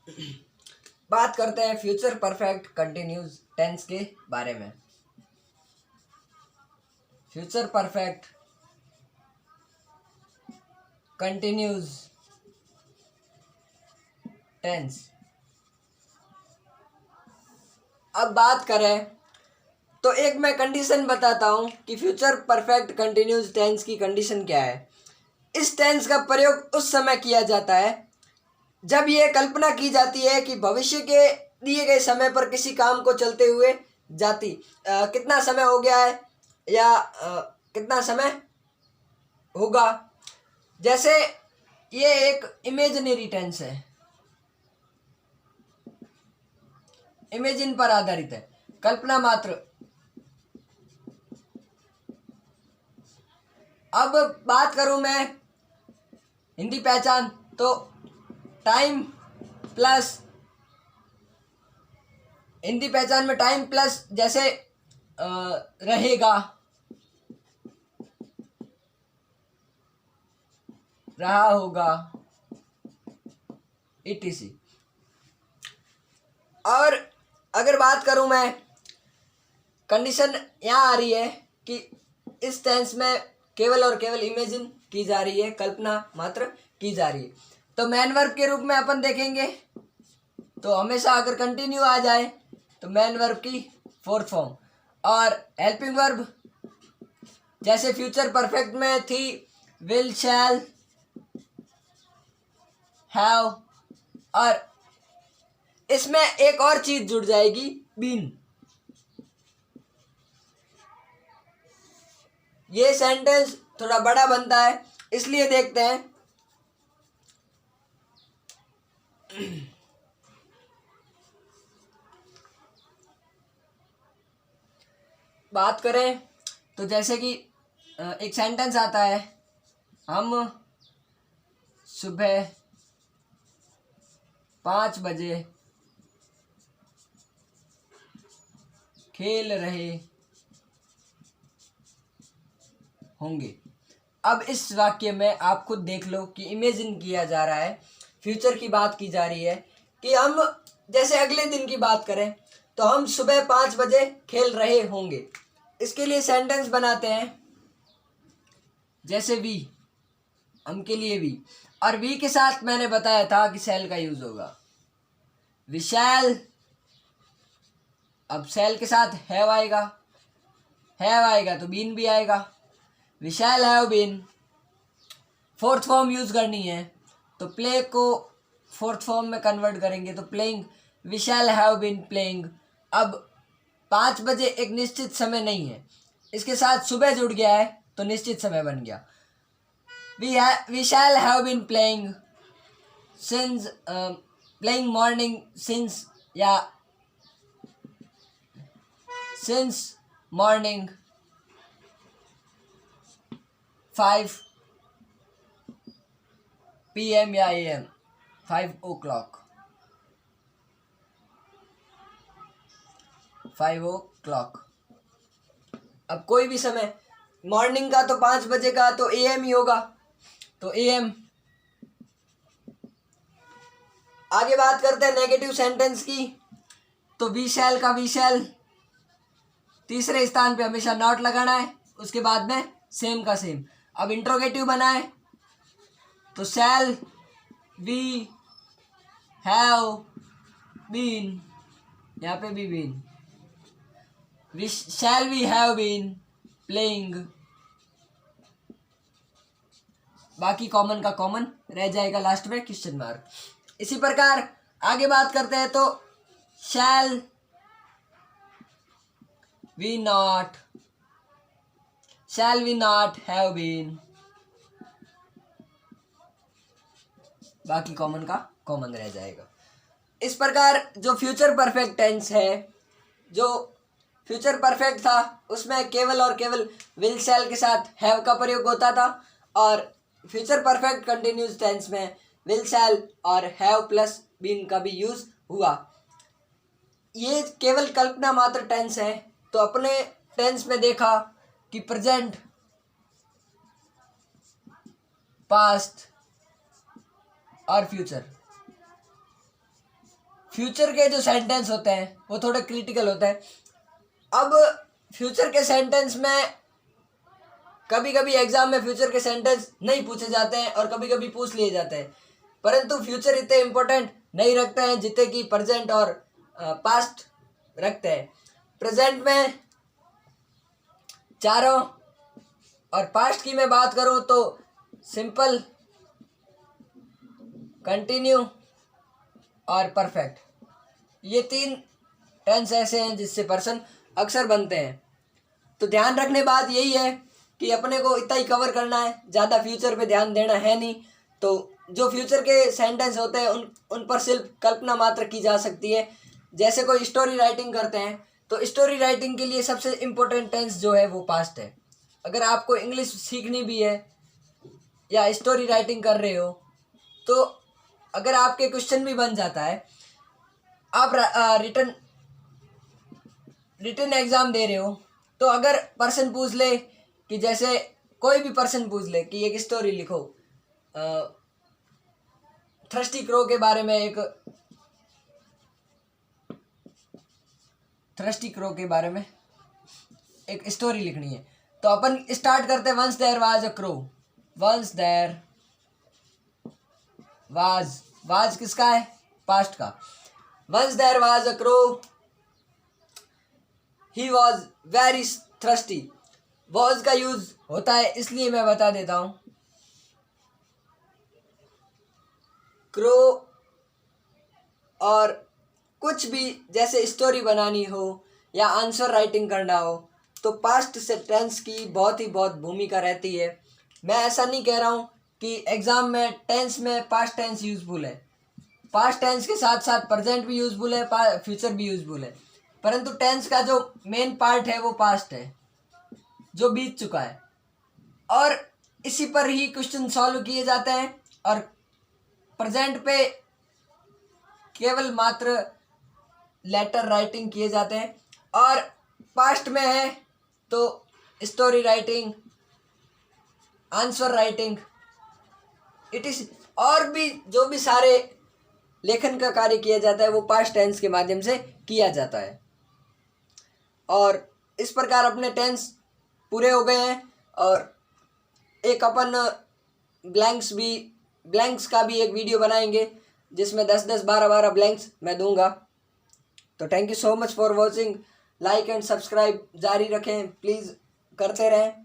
बात करते हैं फ्यूचर परफेक्ट कंटिन्यूस टेंस के बारे में। Future perfect continuous tense. अब बात करें तो एक मैं कंडीशन बताता हूं कि फ्यूचर परफेक्ट कंटिन्यूस टेंस की कंडीशन क्या है। इस टेंस का प्रयोग उस समय किया जाता है जब ये कल्पना की जाती है कि भविष्य के दिए गए समय पर किसी काम को चलते हुए कितना समय हो गया है या कितना समय होगा। जैसे ये एक इमेजिनरी टेंस है, इमेजिन पर आधारित है, कल्पना मात्र। अब बात करूं मैं हिंदी पहचान तो टाइम प्लस हिंदी पहचान में टाइम प्लस जैसे रहेगा, रहा होगा, etc। और अगर बात करूं मैं, कंडीशन यहाँ आ रही है कि इस टेंस में केवल और केवल इमेजिन की जा रही है, कल्पना मात्र की जा रही है। तो मैन वर्ब के रूप में अपन देखेंगे तो हमेशा अगर कंटिन्यू आ जाए तो मैन वर्ब की फोर्थ फॉर्म, और हेल्पिंग वर्ब जैसे फ्यूचर परफेक्ट में थी विल, शैल, हैव, और इसमें एक और चीज जुड़ जाएगी, बीन। ये सेंटेंस थोड़ा बड़ा बनता है, इसलिए देखते हैं। बात करें तो जैसे कि एक सेंटेंस आता है, हम सुबह 5 बजे खेल रहे होंगे। अब इस वाक्य में आप खुद देख लो कि इमेजिन किया जा रहा है, फ्यूचर की बात की जा रही है कि हम जैसे अगले दिन की बात करें तो हम सुबह 5 बजे खेल रहे होंगे। इसके लिए सेंटेंस बनाते हैं जैसे वी, हम के लिए वी, और वी के साथ मैंने बताया था कि शैल का यूज होगा, विशैल। अब शैल के साथ हैव आएगा, हैव आएगा तो बीन भी आएगा, we shall have been. Fourth form use करनी है तो प्ले को फोर्थ फॉर्म में कन्वर्ट करेंगे तो playing, we shall have been playing. अब 5 बजे एक निश्चित समय नहीं है, इसके साथ सुबह जुड़ गया है तो निश्चित समय बन गया। We shall have been playing since, playing morning since, या सिंस मॉर्निंग 5 PM या AM, 5 o'clock, 5 o'clock। अब कोई भी समय, मॉर्निंग का तो 5 बजे का तो AM ही होगा, तो AM। आगे बात करते हैं नेगेटिव सेंटेंस की, तो वी शैल का वी शैल तीसरे स्थान पे हमेशा नॉट लगाना है, उसके बाद में सेम का सेम। अब इंट्रोगेटिव बनाए तो शैल वी हैव बीन, यहाँ पे भी been, shall we have been playing, बाकी कॉमन का कॉमन रह जाएगा, लास्ट में क्वेश्चन मार्क। इसी प्रकार आगे बात करते हैं तो shall we not, shall we not have been, बाकी कॉमन का कॉमन रह जाएगा। इस प्रकार जो फ्यूचर परफेक्ट टेंस है, जो फ्यूचर परफेक्ट था उसमें केवल और केवल विल शैल के साथ हैव का प्रयोग होता था, और फ्यूचर परफेक्ट कंटिन्यूस टेंस में विल शैल और हैव प्लस बीन का भी यूज हुआ। ये केवल कल्पना मात्र टेंस है। तो अपने टेंस में देखा कि प्रेजेंट, पास्ट और फ्यूचर, फ्यूचर के जो सेंटेंस होते हैं वो थोड़े क्रिटिकल होते हैं। अब फ्यूचर के सेंटेंस में कभी कभी एग्जाम में फ्यूचर के सेंटेंस नहीं पूछे जाते हैं और कभी कभी पूछ लिए जाते हैं, परंतु फ्यूचर इतने इम्पोर्टेंट नहीं रखते हैं जितने कि प्रेजेंट और पास्ट रखते हैं। प्रेजेंट में चारों और पास्ट की मैं बात करूं तो सिंपल, कंटिन्यू और परफेक्ट, ये 3 टेंस ऐसे हैं जिससे पर्सन अक्सर बनते हैं। तो ध्यान रखने बात यही है कि अपने को इतना ही कवर करना है, ज़्यादा फ्यूचर पे ध्यान देना है नहीं। तो जो फ्यूचर के सेंटेंस होते हैं उन पर सिर्फ कल्पना मात्र की जा सकती है। जैसे कोई स्टोरी राइटिंग करते हैं तो स्टोरी राइटिंग के लिए सबसे इम्पोर्टेंट टेंस जो है वो पास्ट है। अगर आपको इंग्लिश सीखनी भी है या स्टोरी राइटिंग कर रहे हो तो अगर आपके क्वेश्चन भी बन जाता है, आप रिटन एग्ज़ाम दे रहे हो, तो अगर पर्सन पूछ ले कि जैसे कोई भी पर्सन पूछ ले कि एक स्टोरी लिखो थ्रस्टी क्रो के बारे में, एक स्टोरी लिखनी है, तो अपन स्टार्ट करते हैं once there was a crow. Once there was किसका है? पास्ट का। Once there was a crow, he was very thirsty. Was का यूज होता है इसलिए मैं बता देता हूं। क्रो और कुछ भी जैसे स्टोरी बनानी हो या आंसर राइटिंग करना हो तो पास्ट से टेंस की बहुत भूमिका रहती है। मैं ऐसा नहीं कह रहा हूँ कि एग्ज़ाम में टेंस में पास्ट टेंस यूजफुल है, पास्ट टेंस के साथ साथ प्रेजेंट भी यूजफुल है, फ्यूचर भी यूजफुल है, परंतु टेंस का जो मेन पार्ट है वो पास्ट है जो बीत चुका है, और इसी पर ही क्वेश्चन सॉल्व किए जाते हैं। और प्रेजेंट पे केवल मात्र लेटर राइटिंग किए जाते हैं, और पास्ट में है तो story writing, answer writing, it is, और भी जो भी सारे लेखन का कार्य किया जाता है वो पास्ट टेंस के माध्यम से किया जाता है। और इस प्रकार अपने टेंस पूरे हो गए हैं, और एक अपन ब्लैंक्स का भी एक वीडियो बनाएंगे जिसमें 10-10, 12-12 ब्लैंक्स मैं दूंगा। तो thank you so much for watching. Like and subscribe जारी रखें, प्लीज़ करते रहें।